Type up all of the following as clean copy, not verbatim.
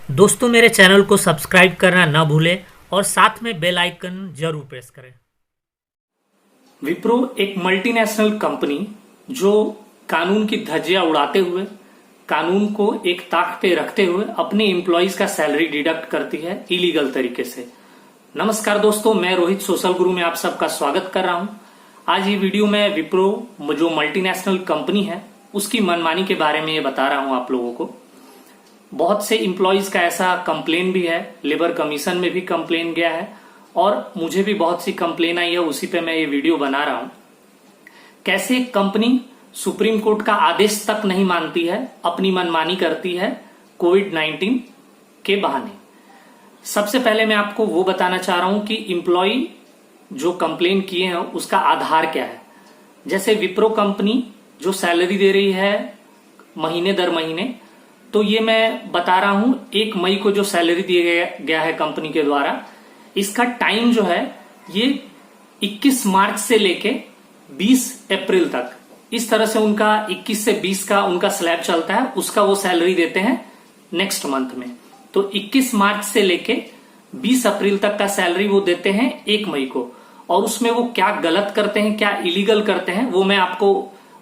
दोस्तों मेरे चैनल को सब्सक्राइब करना ना भूलें और साथ में बेल आइकन जरूर प्रेस करें। विप्रो एक मल्टीनेशनल कंपनी जो कानून की धज्जियां उड़ाते हुए, कानून को एक ताक पे रखते हुए अपने एम्प्लॉइज का सैलरी डिडक्ट करती है इलीगल तरीके से। नमस्कार दोस्तों, मैं रोहित सोशल गुरु में आप सबका स्वागत कर रहा हूं। आज ये वीडियो में विप्रो जो मल्टीनेशनल कंपनी है उसकी मनमानी के बारे में ये बता रहा हूं आप लोगों को। बहुत से एम्प्लॉइज का ऐसा कंप्लेन भी है, लेबर कमीशन में भी कंप्लेन गया है और मुझे भी बहुत सी कंप्लेन आई है, उसी पे मैं ये वीडियो बना रहा हूं। कैसे कंपनी सुप्रीम कोर्ट का आदेश तक नहीं मानती है, अपनी मनमानी करती है कोविड-19 के बहाने। सबसे पहले मैं आपको वो बताना चाह रहा हूं कि एम्प्लॉय जो कंप्लेन किए हैं उसका आधार क्या है। जैसे विप्रो कंपनी जो सैलरी दे रही है महीने दर महीने, तो ये मैं बता रहा हूं 1 मई को जो सैलरी दिया गया है कंपनी के द्वारा, इसका टाइम जो है ये 21 मार्च से लेके 20 अप्रैल तक, इस तरह से उनका 21 से 20 का उनका स्लैब चलता है, उसका वो सैलरी देते हैं नेक्स्ट मंथ में। तो 21 मार्च से लेके 20 अप्रैल तक का सैलरी वो देते हैं 1 मई को। और उसमें वो क्या गलत करते हैं, क्या इलीगल करते हैं, वो मैं आपको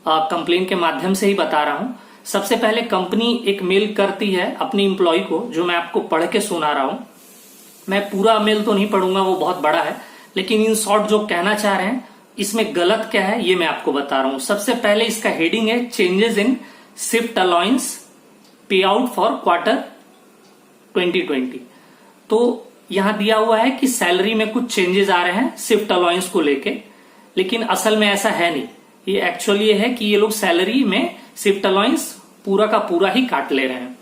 कंप्लेन के माध्यम से ही बता रहा हूं। सबसे पहले कंपनी एक मेल करती है अपनी एम्प्लॉय को, जो मैं आपको पढ़ के सुना रहा हूं। मैं पूरा मेल तो नहीं पढ़ूंगा, वो बहुत बड़ा है, लेकिन इन शॉर्ट जो कहना चाह रहे हैं इसमें गलत क्या है ये मैं आपको बता रहा हूं। सबसे पहले इसका हेडिंग है चेंजेस इन शिफ्ट अलाउंस पे आउट फॉर क्वार्टर 2020। तो यहां दिया हुआ है कि सैलरी में कुछ चेंजेस आ रहे हैं शिफ्ट अलाउंस को लेके, लेकिन असल में ऐसा है नहीं। ये एक्चुअली है कि ये लोग सैलरी में शिफ्ट अलाउंस पूरा का पूरा ही काट ले रहे हैं।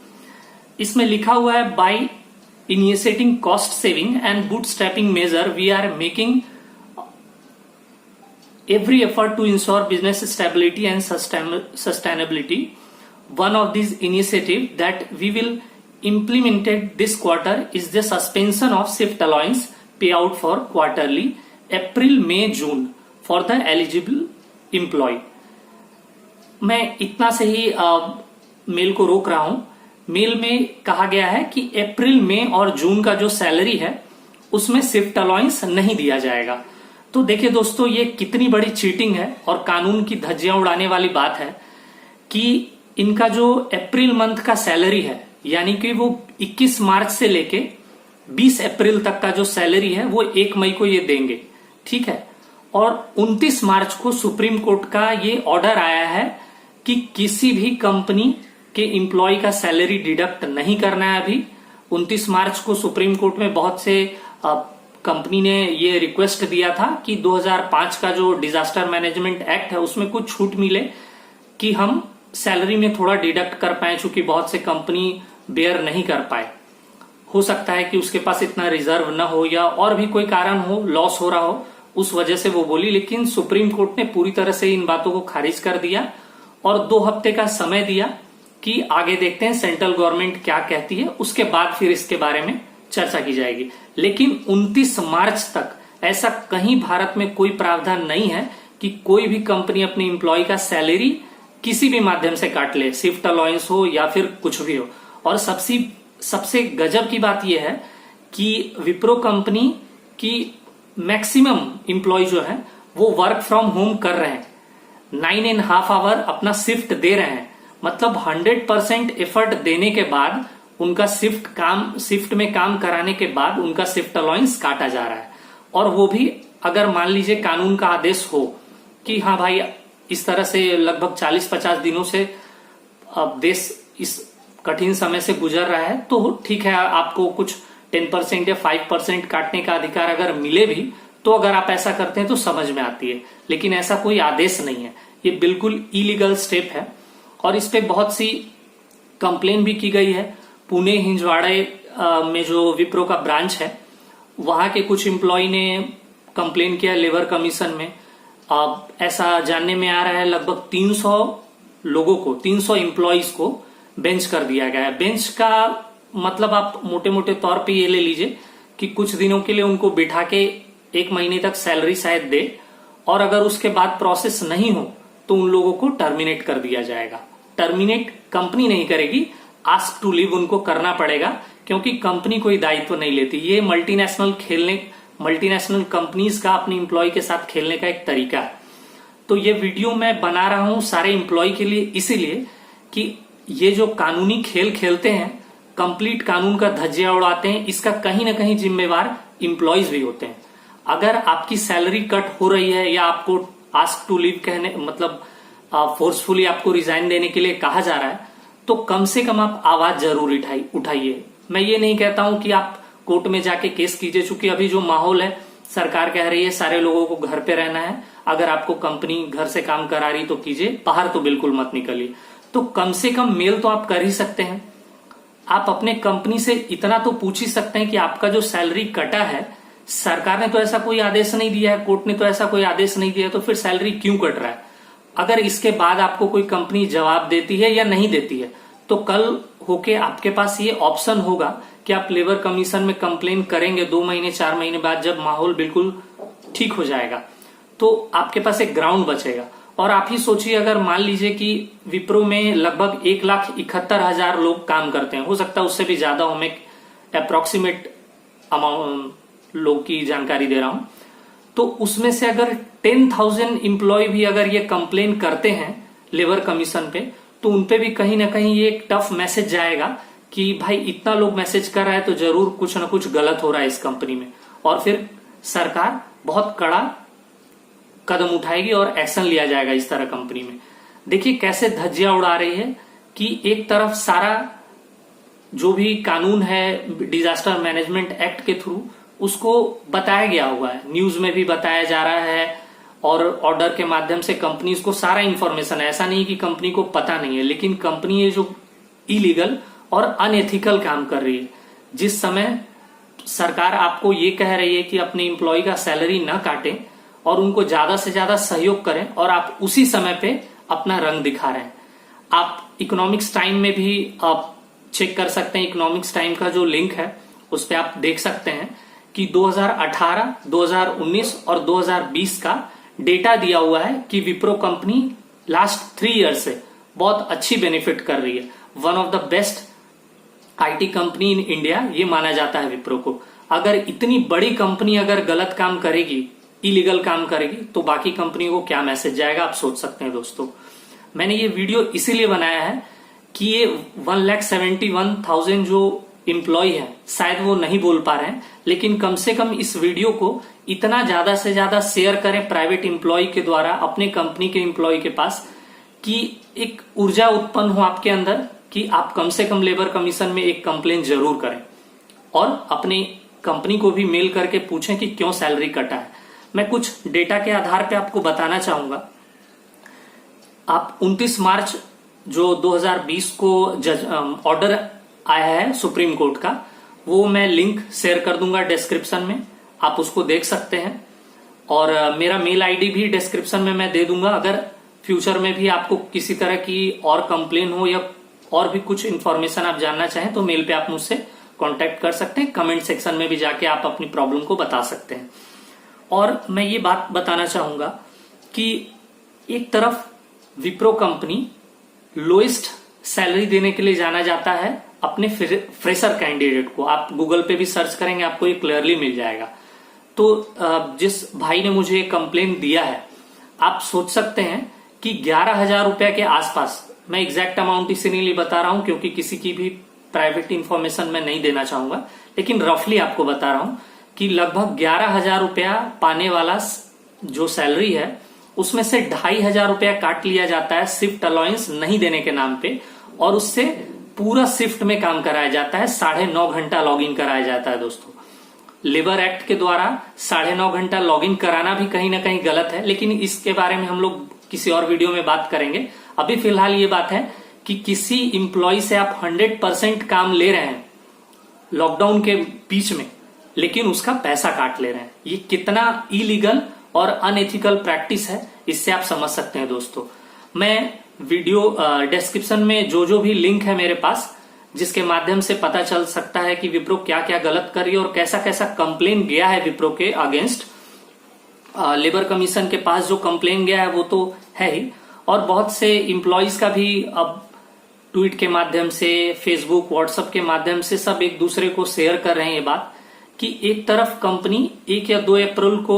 इसमें लिखा हुआ है by initiating cost saving and bootstrapping measure we are making every effort to ensure business stability and sustainability. One of these initiatives that we will implemented this quarter is the suspension of shift allowance payout for quarterly April, May, June for the eligible employee. मैं इतना से ही mail को रोक रहा हूं। Mail में कहा गया है कि अप्रैल, मई और जून का जो सैलरी है उसमें शिफ्ट अलाउंस नहीं दिया जाएगा। तो देखिए दोस्तों, ये कितनी बड़ी चीटिंग है और कानून की धज्जियां उड़ाने वाली बात है कि इनका जो अप्रैल मंथ का सैलरी है, यानी कि वो 21 मार्च से लेके 20 अप्रैल तक का जो सैलरी है वो 1 मई को ये देंगे, ठीक है। और 29 मार्च को सुप्रीम कोर्ट का ये ऑर्डर आया है कि किसी भी कंपनी के एम्प्लॉय का सैलरी डिडक्ट नहीं करना है। अभी 29 मार्च को सुप्रीम कोर्ट में बहुत से कंपनी ने ये रिक्वेस्ट दिया था कि 2005 का जो डिजास्टर मैनेजमेंट एक्ट है उसमें कुछ छूट मिले कि हम सैलरी में थोड़ा डिडक्ट कर पाए, चूंकि बहुत से कंपनी बेयर नहीं कर पाए। हो सकता है कि उसके पास इतना रिजर्व न हो या और भी कोई कारण हो, लॉस हो रहा हो, उस वजह से वो बोली। लेकिन सुप्रीम कोर्ट ने पूरी तरह से इन बातों को खारिज कर दिया और 2 हफ्ते का समय दिया कि आगे देखते हैं सेंट्रल गवर्नमेंट क्या कहती है, उसके बाद फिर इसके बारे में चर्चा की जाएगी। लेकिन 29 मार्च तक ऐसा कहीं भारत में कोई प्रावधान नहीं है कि कोई भी कंपनी अपनी एम्प्लॉय का सैलरी किसी भी माध्यम से काट ले, शिफ्ट अलाउंस हो या फिर कुछ भी हो। और सबसे गजब की बात यह है कि विप्रो कंपनी की मैक्सिमम एम्प्लॉय जो है वो वर्क फ्रॉम होम कर रहे हैं, 9.5 आवर अपना शिफ्ट दे रहे हैं। मतलब 100% एफर्ट देने के बाद उनका शिफ्ट में काम कराने के बाद उनका शिफ्ट अलाउंस काटा जा रहा है। और वो भी अगर मान लीजिए कानून का आदेश हो कि हाँ भाई, इस तरह से लगभग 40-50 दिनों से अब देश इस कठिन समय से गुजर रहा है, तो ठीक है, आपको कुछ 10% या 5% काटने का अधिकार अगर मिले भी, तो अगर आप ऐसा करते हैं तो समझ में आती है। लेकिन ऐसा कोई आदेश नहीं है, ये बिल्कुल इलीगल स्टेप है। और इस पे बहुत सी कंप्लेन भी की गई है। पुणे हिंजवाड़े में जो विप्रो का ब्रांच है, वहां के कुछ एम्प्लॉय ने कंप्लेन किया लेबर कमीशन में। अब ऐसा जानने में आ रहा है लगभग 300 लोगों को, 300 एम्प्लॉयज को बेंच कर दिया गया है। बेंच का मतलब आप मोटे मोटे तौर पे ये ले लीजिए कि कुछ दिनों के लिए उनको बिठा के 1 महीने तक सैलरी शायद दे, और अगर उसके बाद प्रोसेस नहीं हो तो उन लोगों को टर्मिनेट कर दिया जाएगा। टर्मिनेट कंपनी नहीं करेगी, आस्क टू लीव उनको करना पड़ेगा क्योंकि कंपनी कोई दायित्व नहीं लेती। ये मल्टीनेशनल कंपनीज का अपने एम्प्लॉय के साथ खेलने का एक तरीका है। तो ये वीडियो मैं बना रहा हूं सारे एम्प्लॉय के लिए, इसीलिए कि ये जो कानूनी खेल खेलते हैं, कंप्लीट कानून का धज्जिया उड़ाते हैं, इसका कहीं ना कहीं जिम्मेवार एम्प्लॉयज भी होते हैं। अगर आपकी सैलरी कट हो रही है या आपको आस्क टू लीव कहने मतलब फोर्सफुली आपको रिजाइन देने के लिए कहा जा रहा है, तो कम से कम आप आवाज जरूर उठाइए। मैं ये नहीं कहता हूं कि आप कोर्ट में जाके केस कीजिए, चूंकि अभी जो माहौल है, सरकार कह रही है सारे लोगों को घर पे रहना है, अगर आपको कंपनी घर से काम करा रही तो कीजिए, बाहर तो बिल्कुल मत निकलिए। तो कम से कम मेल तो आप कर ही सकते हैं। आप अपने कंपनी से इतना तो पूछ ही सकते हैं कि आपका जो सैलरी कटा है, सरकार ने तो ऐसा कोई आदेश नहीं दिया है, कोर्ट ने तो ऐसा कोई आदेश नहीं दिया है, तो फिर सैलरी क्यों कट रहा है। अगर इसके बाद आपको कोई कंपनी जवाब देती है या नहीं देती है, तो कल होके आपके पास ये ऑप्शन होगा कि आप लेबर कमीशन में कंप्लेन करेंगे 2 महीने 4 महीने बाद, जब माहौल बिल्कुल ठीक हो जाएगा, तो आपके पास एक ग्राउंड बचेगा। और आप ही सोचिए, अगर मान लीजिए कि विप्रो में लगभग 1,71,000 लोग काम करते हैं, हो सकता है उससे भी ज्यादा हो, मैं अप्रोक्सीमेट अमाउंट लोग की जानकारी दे रहा हूं, तो उसमें से अगर 10,000 एम्प्लॉय भी अगर ये कंप्लेन करते हैं लेबर कमीशन पे, तो उनपे भी कहीं ना कहीं ये एक टफ मैसेज जाएगा कि भाई इतना लोग मैसेज कर रहा है तो जरूर कुछ ना कुछ गलत हो रहा है इस कंपनी में, और फिर सरकार बहुत कड़ा कदम उठाएगी और एक्शन लिया जाएगा इस तरह कंपनी में। देखिए कैसे धज्जियां उड़ा रही है कि एक तरफ सारा जो भी कानून है डिजास्टर मैनेजमेंट एक्ट के थ्रू उसको बताया गया हुआ है, न्यूज में भी बताया जा रहा है, और ऑर्डर के माध्यम से कंपनीज को सारा इंफॉर्मेशन है। ऐसा नहीं कि कंपनी को पता नहीं है, लेकिन कंपनी ये जो इलीगल और अनएथिकल काम कर रही है, जिस समय सरकार आपको ये कह रही है कि अपने एम्प्लॉय का सैलरी न काटें और उनको ज्यादा से ज्यादा सहयोग करें, और आप उसी समय पे अपना रंग दिखा रहे हैं। आप इकोनॉमिक्स टाइम में भी आप चेक कर सकते हैं, इकोनॉमिक्स टाइम का जो लिंक है उस पर आप देख सकते हैं कि 2018, 2019 और 2020 का डेटा दिया हुआ है कि विप्रो कंपनी लास्ट 3 ईयर से बहुत अच्छी बेनिफिट कर रही है। One of the best IT company in India ये माना जाता है विप्रो को। अगर इतनी बड़ी कंपनी अगर गलत काम करेगी, इलीगल काम करेगी, तो बाकी कंपनी को क्या मैसेज जाएगा, आप सोच सकते हैं दोस्तों। मैंने ये वीडियो इसीलिए बनाया है कि ये 1,71,000 जो एम्प्लॉय है, शायद वो नहीं बोल पा रहे हैं, लेकिन कम से कम इस वीडियो को इतना ज्यादा से ज्यादा शेयर करें प्राइवेट एम्प्लॉय के द्वारा अपने कंपनी के एम्प्लॉय के पास, कि एक ऊर्जा उत्पन्न हो आपके अंदर कि आप कम से कम लेबर कमीशन में एक कंप्लेन जरूर करें, और अपनी कंपनी को भी मेल करके पूछें कि क्यों सैलरी कटा है। मैं कुछ डेटा के आधार पे आपको बताना चाहूंगा। आप 29 मार्च जो 2020 को ऑर्डर आया है सुप्रीम कोर्ट का, वो मैं लिंक शेयर कर दूंगा डिस्क्रिप्शन में, आप उसको देख सकते हैं, और मेरा मेल आईडी भी डिस्क्रिप्शन में मैं दे दूंगा। अगर फ्यूचर में भी आपको किसी तरह की और कंप्लेन हो या और भी कुछ इंफॉर्मेशन आप जानना चाहें, तो मेल पे आप मुझसे कांटेक्ट कर सकते हैं। कमेंट सेक्शन में भी जाके आप अपनी प्रॉब्लम को बता सकते हैं। और मैं ये बात बताना चाहूंगा कि एक तरफ विप्रो कंपनी लोएस्ट सैलरी देने के लिए जाना जाता है अपने फ्रेशर कैंडिडेट को। आप गूगल पे भी सर्च करेंगे, आपको ये क्लियरली मिल जाएगा। तो जिस भाई ने मुझे कंप्लेन दिया है, आप सोच सकते हैं कि 11,000 रुपए के आसपास, मैं एग्जैक्ट अमाउंट इसीलिए बता रहा हूं क्योंकि किसी की भी प्राइवेट इंफॉर्मेशन मैं नहीं देना चाहूंगा, लेकिन रफली आपको बता रहा हूं कि लगभग 11,000 रुपया पाने वाला जो सैलरी है, उसमें से 2,500 रुपया काट लिया जाता है शिफ्ट अलाउंस नहीं देने के नाम पे, और उससे पूरा शिफ्ट में काम कराया जाता है। 9.5 घंटा लॉग इन कराया जाता है दोस्तों। लेबर एक्ट के द्वारा 9.5 घंटा लॉग इन कराना भी कहीं ना कहीं गलत है, लेकिन इसके बारे में हम लोग किसी और वीडियो में बात करेंगे। अभी फिलहाल ये बात है कि किसी इंप्लॉय से आप 100% काम ले रहे हैं लॉकडाउन के बीच में, लेकिन उसका पैसा काट ले रहे हैं। ये कितना इलीगल और अनएथिकल प्रैक्टिस है, इससे आप समझ सकते हैं दोस्तों। मैं वीडियो डिस्क्रिप्शन में जो भी लिंक है मेरे पास, जिसके माध्यम से पता चल सकता है कि विप्रो क्या क्या गलत कर रही है और कैसा कैसा कंप्लेन गया है विप्रो के अगेंस्ट। लेबर कमीशन के पास जो कंप्लेन गया है वो तो है ही, और बहुत से इंप्लॉइज का भी अब ट्वीट के माध्यम से, फेसबुक, व्हाट्सएप के माध्यम से सब एक दूसरे को शेयर कर रहे हैं ये बात कि एक तरफ कंपनी 1 या 2 अप्रैल को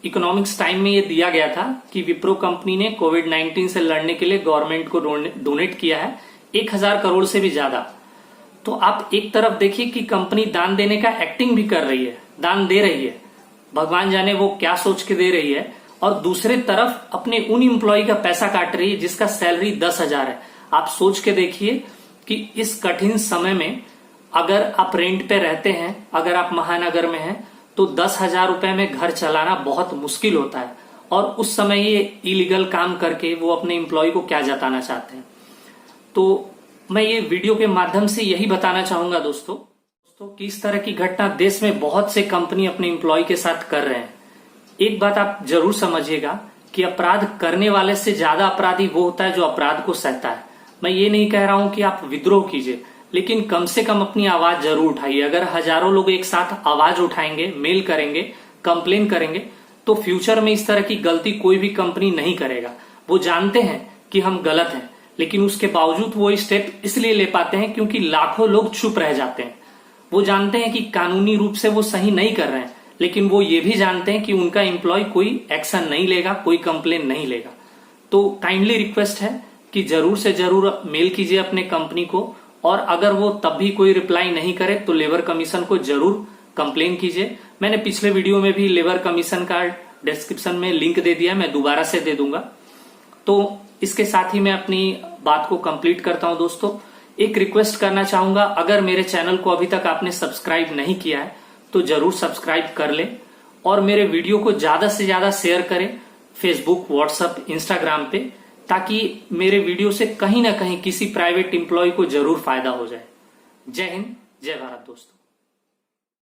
इकोनॉमिक्स टाइम में ये दिया गया था कि विप्रो कंपनी ने कोविड-19 से लड़ने के लिए गवर्नमेंट को डोनेट किया है 1000 करोड़ से भी ज्यादा। तो आप एक तरफ देखिए कि कंपनी दान देने का एक्टिंग भी कर रही है, दान दे रही है, भगवान जाने वो क्या सोच के दे रही है, और दूसरे तरफ अपने उन एम्प्लॉय का पैसा काट रही है जिसका सैलरी 10,000 है। आप सोच के देखिए कि इस कठिन समय में अगर आप रेंट पे रहते हैं, अगर आप महानगर में हैं, तो 10,000 रुपए में घर चलाना बहुत मुश्किल होता है, और उस समय ये इलीगल काम करके वो अपने एम्प्लॉय को क्या जताना चाहते हैं। तो मैं ये वीडियो के माध्यम से यही बताना चाहूंगा दोस्तों कि इस तरह की घटना देश में बहुत से कंपनी अपने एम्प्लॉय के साथ कर रहे हैं। एक बात आप जरूर समझिएगा कि अपराध करने वाले से ज्यादा अपराधी वो होता है जो अपराध को सहता है। मैं ये नहीं कह रहा हूं कि आप विद्रोह कीजिए, लेकिन कम से कम अपनी आवाज जरूर उठाइए। अगर हजारों लोग एक साथ आवाज उठाएंगे, मेल करेंगे, कंप्लेन करेंगे, तो फ्यूचर में इस तरह की गलती कोई भी कंपनी नहीं करेगा। वो जानते हैं कि हम गलत हैं, लेकिन उसके बावजूद वो स्टेप इसलिए ले पाते हैं क्योंकि लाखों लोग चुप रह जाते हैं। वो जानते हैं कि कानूनी रूप से वो सही नहीं कर रहे हैं, लेकिन वो ये भी जानते हैं कि उनका एम्प्लॉय कोई एक्शन नहीं लेगा, कोई कंप्लेन नहीं लेगा। तो काइंडली रिक्वेस्ट है कि जरूर से जरूर मेल कीजिए अपने कंपनी को, और अगर वो तब भी कोई रिप्लाई नहीं करे तो लेबर कमीशन को जरूर कंप्लेन कीजिए। मैंने पिछले वीडियो में भी लेबर कमीशन का डिस्क्रिप्शन में लिंक दे दिया, मैं दोबारा से दे दूंगा। तो इसके साथ ही मैं अपनी बात को कंप्लीट करता हूं दोस्तों। एक रिक्वेस्ट करना चाहूंगा, अगर मेरे चैनल को अभी तक आपने सब्सक्राइब नहीं किया है तो जरूर सब्सक्राइब कर ले, और मेरे वीडियो को ज्यादा से ज्यादा शेयर करें फेसबुक, व्हाट्सएप, इंस्टाग्राम पे, ताकि मेरे वीडियो से कहीं ना कहीं किसी प्राइवेट एम्प्लॉय को जरूर फायदा हो जाए। जय हिंद, जय भारत दोस्तों।